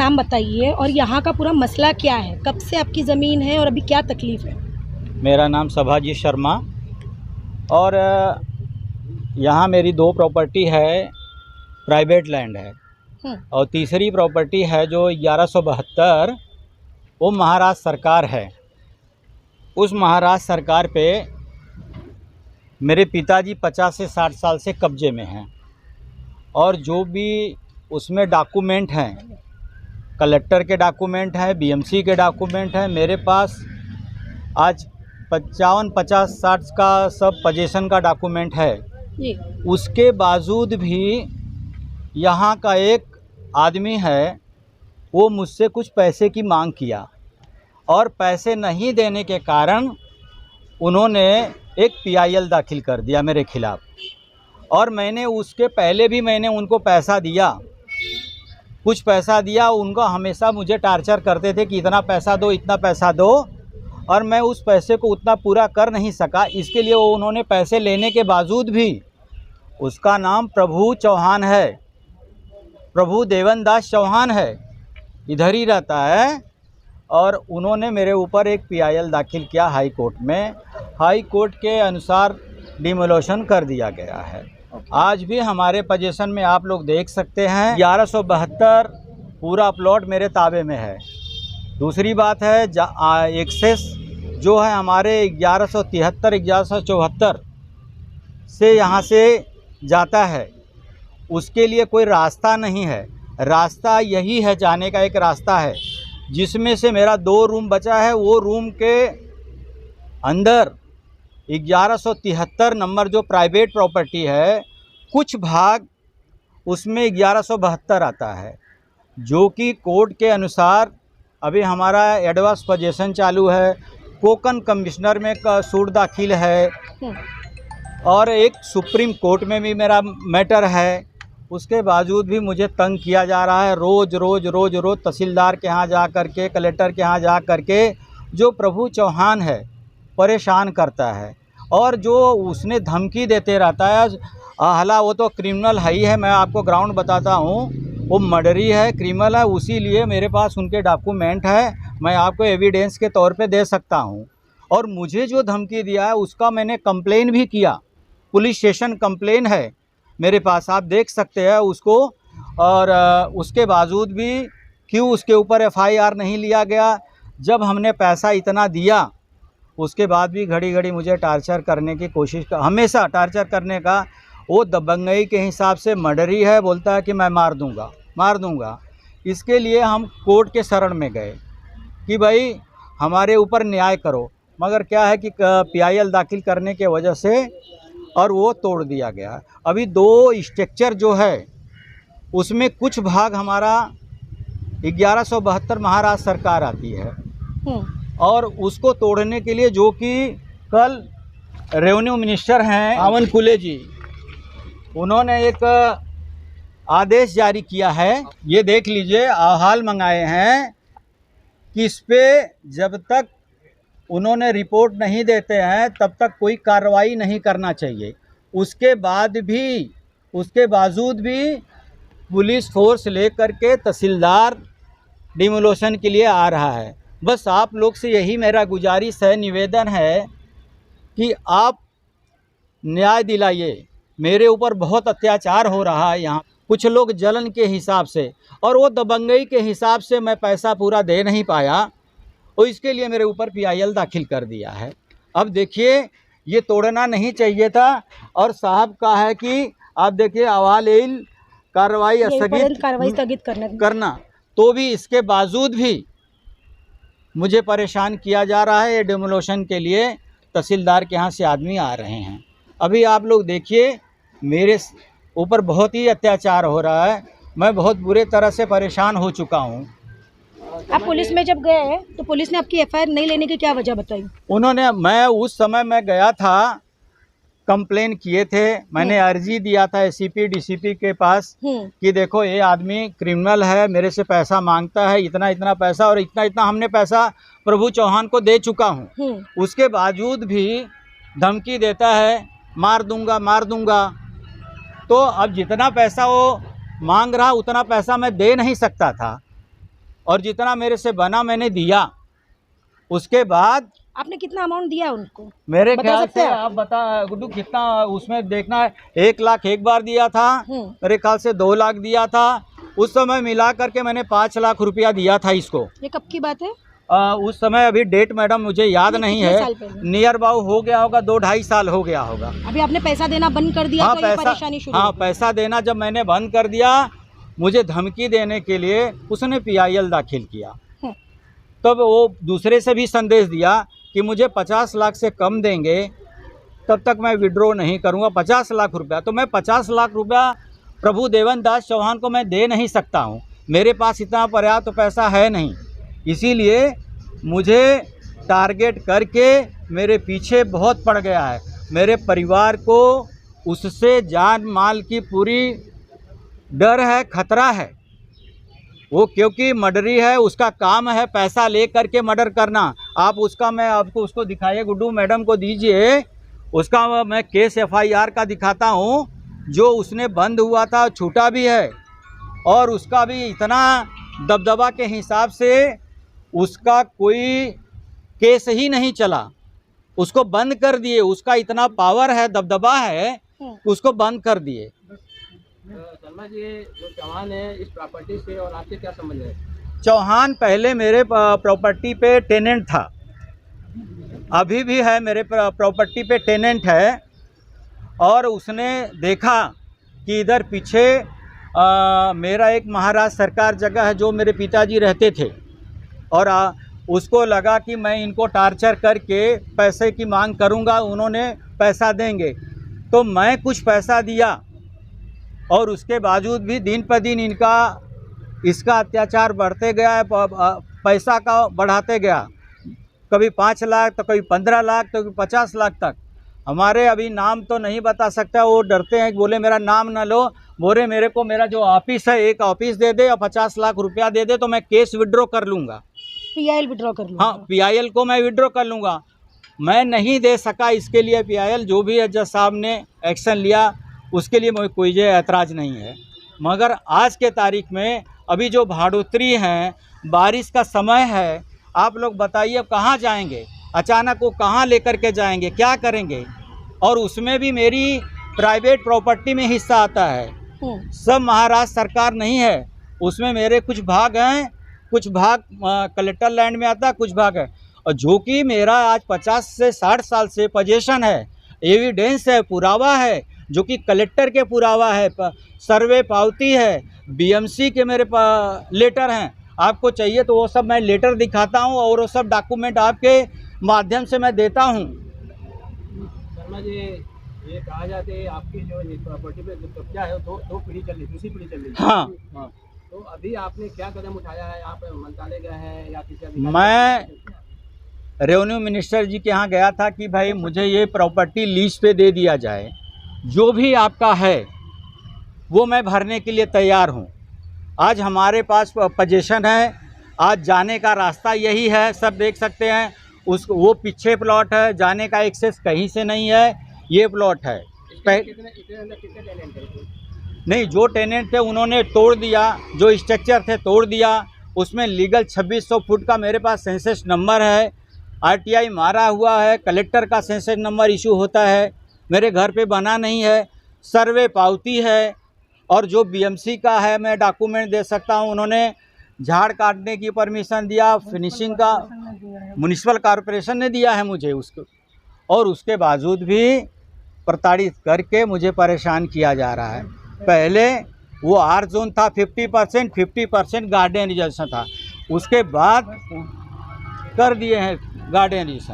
नाम बताइए और यहाँ का पूरा मसला क्या है, कब से आपकी ज़मीन है और अभी क्या तकलीफ़ है? मेरा नाम सभाजी शर्मा और यहाँ मेरी 2 प्रॉपर्टी है, प्राइवेट लैंड है और तीसरी प्रॉपर्टी है जो 1172 वो महाराष्ट्र सरकार है। उस महाराष्ट्र सरकार पे मेरे पिताजी 50 से 60 साल से कब्जे में हैं और जो भी उसमें डॉक्यूमेंट हैं, कलेक्टर के डॉक्यूमेंट हैं, बीएमसी के डॉक्यूमेंट हैं, मेरे पास आज 55, 50, 60 का सब पोजीशन का डॉक्यूमेंट है। उसके बावजूद भी यहाँ का एक आदमी है, वो मुझसे कुछ पैसे की मांग किया और पैसे नहीं देने के कारण उन्होंने एक पीआईएल दाखिल कर दिया मेरे खिलाफ़। और मैंने उसके पहले भी मैंने उनको पैसा दिया, कुछ पैसा दिया। उनका हमेशा मुझे टार्चर करते थे कि इतना पैसा दो, इतना पैसा दो, और मैं उस पैसे को उतना पूरा कर नहीं सका। इसके लिए वो उन्होंने पैसे लेने के बावजूद भी, उसका नाम प्रभु चौहान है, प्रभु देवनदास चौहान है, इधर ही रहता है, और उन्होंने मेरे ऊपर एक पीआईएल दाखिल किया हाई कोर्ट में। हाई कोर्ट के अनुसार डिमोलिशन कर दिया गया है। आज भी हमारे पोजीशन में आप लोग देख सकते हैं 1172 पूरा प्लॉट मेरे ताबे में है। दूसरी बात है एक्सेस जो है हमारे 1173 1174 से यहाँ से जाता है, उसके लिए कोई रास्ता नहीं है। रास्ता यही है, जाने का एक रास्ता है, जिसमें से मेरा 2 रूम बचा है। वो रूम के अंदर 1173 नंबर जो प्राइवेट प्रॉपर्टी है, कुछ भाग उसमें 1172 आता है, जो कि कोर्ट के अनुसार अभी हमारा एडवांस पोजीशन चालू है। कोकन कमिश्नर में का सूट दाखिल है और एक सुप्रीम कोर्ट में भी मेरा मैटर है। उसके बावजूद भी मुझे तंग किया जा रहा है, रोज़ रोज़ तहसीलदार के यहाँ जा कर के, कलेक्टर के यहाँ जा कर के जो प्रभु चौहान है परेशान करता है और जो उसने धमकी देते रहता है। हालांकि वो तो क्रिमिनल है ही है, मैं आपको ग्राउंड बताता हूँ, वो मर्डरी है, क्रिमिनल है। उसी लिए मेरे पास उनके डॉक्यूमेंट है, मैं आपको एविडेंस के तौर पे दे सकता हूँ। और मुझे जो धमकी दिया है उसका मैंने कंप्लेन भी किया, पुलिस स्टेशन कंप्लेन है मेरे पास, आप देख सकते हैं उसको। और उसके बावजूद भी क्यों उसके ऊपर एफआईआर नहीं लिया गया? जब हमने पैसा इतना दिया, उसके बाद भी घड़ी घड़ी मुझे टार्चर करने की कोशिश, हमेशा टार्चर करने का। वो दबंगई के हिसाब से मर्डरी है, बोलता है कि मैं मार दूंगा। इसके लिए हम कोर्ट के शरण में गए कि भाई हमारे ऊपर न्याय करो, मगर क्या है कि पीआईएल दाखिल करने के वजह से और वो तोड़ दिया गया। अभी 2 स्ट्रक्चर जो है उसमें कुछ भाग हमारा 1172 महाराष्ट्र सरकार आती है और उसको तोड़ने के लिए, जो कि कल रेवेन्यू मिनिस्टर हैं आवन कुले जी, उन्होंने एक आदेश जारी किया है। ये देख लीजिए, अहवाल मंगाए हैं कि इस पे जब तक उन्होंने रिपोर्ट नहीं देते हैं तब तक कोई कार्रवाई नहीं करना चाहिए। उसके बावजूद भी पुलिस फोर्स लेकर के तहसीलदार डिमोलिशन के लिए आ रहा है। बस आप लोग से यही मेरा गुजारिश है, निवेदन है कि आप न्याय दिलाइए। मेरे ऊपर बहुत अत्याचार हो रहा है यहाँ, कुछ लोग जलन के हिसाब से और वो दबंगई के हिसाब से मैं पैसा पूरा दे नहीं पाया और इसके लिए मेरे ऊपर पीआईएल दाखिल कर दिया है। अब देखिए, ये तोड़ना नहीं चाहिए था और साहब का है कि आप देखिए अवाल कार्रवाई स्थगित करना, तो भी इसके बावजूद भी मुझे परेशान किया जा रहा है। ये डिमोलिशन के लिए तहसीलदार के यहाँ से आदमी आ रहे हैं। अभी आप लोग देखिए, मेरे ऊपर बहुत ही अत्याचार हो रहा है, मैं बहुत बुरे तरह से परेशान हो चुका हूँ। आप पुलिस में जब गए तो पुलिस ने आपकी एफआईआर नहीं लेने की क्या वजह बताई? उन्होंने, मैं उस समय मैं गया था, कंप्लेन किए थे, मैंने अर्जी दिया था एसीपी डीसीपी के पास कि देखो ये आदमी क्रिमिनल है, मेरे से पैसा मांगता है, इतना इतना पैसा, और इतना इतना हमने पैसा प्रभु चौहान को दे चुका हूँ। उसके बावजूद भी धमकी देता है, मार दूंगा। तो अब जितना पैसा वो मांग रहा उतना पैसा मैं दे नहीं सकता था, और जितना मेरे से बना मैंने दिया। उसके बाद आपने कितना अमाउंट दिया उनको? मेरे बता ख्याल सकते से हैं आप? आप बता गुड्डू कितना उसमें देखना है। 1 लाख एक बार दिया था, मेरे ख्याल से 2 लाख दिया था। उस समय मिला करके मैंने 5 लाख रुपया दिया था इसको। ये कब की बात है? उस समय अभी डेट मैडम मुझे याद नहीं कितने है, साल पहले? नियर अबाउट हो गया होगा 2-2.5 साल हो गया होगा। अभी आपने पैसा देना बंद कर दिया हाँ तो ये परेशानी शुरू हाँ हो गई। पैसा देना जब मैंने बंद कर दिया, मुझे धमकी देने के लिए उसने PIL दाखिल किया। तब वो दूसरे से भी संदेश दिया कि मुझे 50 लाख से कम देंगे तब तक मैं विड्रॉ नहीं करूंगा। 50 लाख रुपया, तो मैं 50 लाख रुपया प्रभु देवन दास चौहान को मैं दे नहीं सकता हूं। मेरे पास इतना पर्याप्त पैसा है नहीं, इसीलिए मुझे टारगेट करके मेरे पीछे बहुत पड़ गया है। मेरे परिवार को उससे जान माल की पूरी डर है, खतरा है। वो क्योंकि मर्डरी है, उसका काम है पैसा ले करके मर्डर करना। आप उसका, मैं आपको उसको दिखाइए, गुड्डू मैडम को दीजिए, उसका मैं केस FIR का दिखाता हूँ जो उसने बंद हुआ था, छूटा भी है। और उसका भी इतना दबदबा के हिसाब से उसका कोई केस ही नहीं चला, उसको बंद कर दिए। उसका इतना पावर है, दबदबा है, उसको बंद कर दिए। शर्मा जी, जो चौहान है इस प्रॉपर्टी से और आपके क्या संबंध है? चौहान पहले मेरे प्रॉपर्टी पे टेनेंट था, अभी भी है, मेरे प्रॉपर्टी पे टेनेंट है। और उसने देखा कि इधर पीछे मेरा एक महाराष्ट्र सरकार जगह है जो मेरे पिताजी रहते थे, और उसको लगा कि मैं इनको टार्चर करके पैसे की मांग करूंगा, उन्होंने पैसा देंगे। तो मैं कुछ पैसा दिया, और उसके बावजूद भी दिन पर दिन इसका अत्याचार बढ़ते गया है, पैसा का बढ़ाते गया। कभी 5 लाख तो कभी 15 लाख तो कभी 50 लाख तक। हमारे अभी नाम तो नहीं बता सकता, वो डरते हैं, बोले मेरा नाम ना लो। बोले मेरे को मेरा जो ऑफिस है, एक ऑफिस दे दे और 50 लाख रुपया दे दे तो मैं केस विड्रॉ कर लूँगा। PIL विड्रॉ कर लूँगा। हाँ, PIL को मैं विड्रॉ कर लूँगा। मैं नहीं दे सका, इसके लिए PIL जो भी है जज साहब ने एक्शन लिया उसके लिए मुझे कोई ऐतराज़ नहीं है। मगर आज के तारीख में अभी जो भाड़ोतरी हैं, बारिश का समय है, आप लोग बताइए अब कहाँ जाएंगे? अचानक वो कहाँ लेकर के जाएंगे, क्या करेंगे? और उसमें भी मेरी प्राइवेट प्रॉपर्टी में हिस्सा आता है, सब महाराष्ट्र सरकार नहीं है, उसमें मेरे कुछ भाग हैं, कुछ भाग कलेक्टर लैंड में आता है, कुछ भाग है। और जो कि मेरा आज 50 से 60 साल से पोजीशन है, एविडेंस है, पुरावा है, जो कि कलेक्टर के पुरावा है, सर्वे पावती है, BMC के मेरे लेटर हैं। आपको चाहिए तो वो सब मैं लेटर दिखाता हूँ और वो सब डॉक्यूमेंट आपके माध्यम से मैं देता हूँ। शर्मा जी, ये कहा जाता है आपकी जो प्रॉपर्टी पे जो कब्जा है दो पीढ़ी चल रही, दूसरी पीढ़ी चल रही है। हाँ, तो अभी आपने क्या कदम उठाया है? आप मंत्रालय गए हैं या किसी अधिकारी? मैं रेवेन्यू मिनिस्टर जी के यहाँ गया था कि भाई मुझे ये प्रॉपर्टी लीज पे दे दिया जाए, जो भी आपका है वो मैं भरने के लिए तैयार हूँ। आज हमारे पास पोजीशन है, आज जाने का रास्ता यही है, सब देख सकते हैं। वो पीछे प्लॉट है, जाने का एक्सेस कहीं से नहीं है, ये प्लॉट है। कितने टेनेंट थे? नहीं, जो टेनेंट थे उन्होंने तोड़ दिया, जो स्ट्रक्चर थे तोड़ दिया। उसमें लीगल 2600 फुट का मेरे पास सेंसस नंबर है, RTI मारा हुआ है, कलेक्टर का सेंसस नंबर इशू होता है, मेरे घर पे बना नहीं है, सर्वे पावती है। और जो BMC का है मैं डॉक्यूमेंट दे सकता हूँ, उन्होंने झाड़ काटने की परमिशन दिया, फिनिशिंग का म्युनिसिपल कॉरपोरेशन ने दिया है मुझे उसको, और उसके बावजूद भी प्रताड़ित करके मुझे परेशान किया जा रहा है। पहले वो R जोन था 50% गार्डन रिजर्वेशन था, उसके बाद कर दिए हैं गार्डन रिजर्वेशन।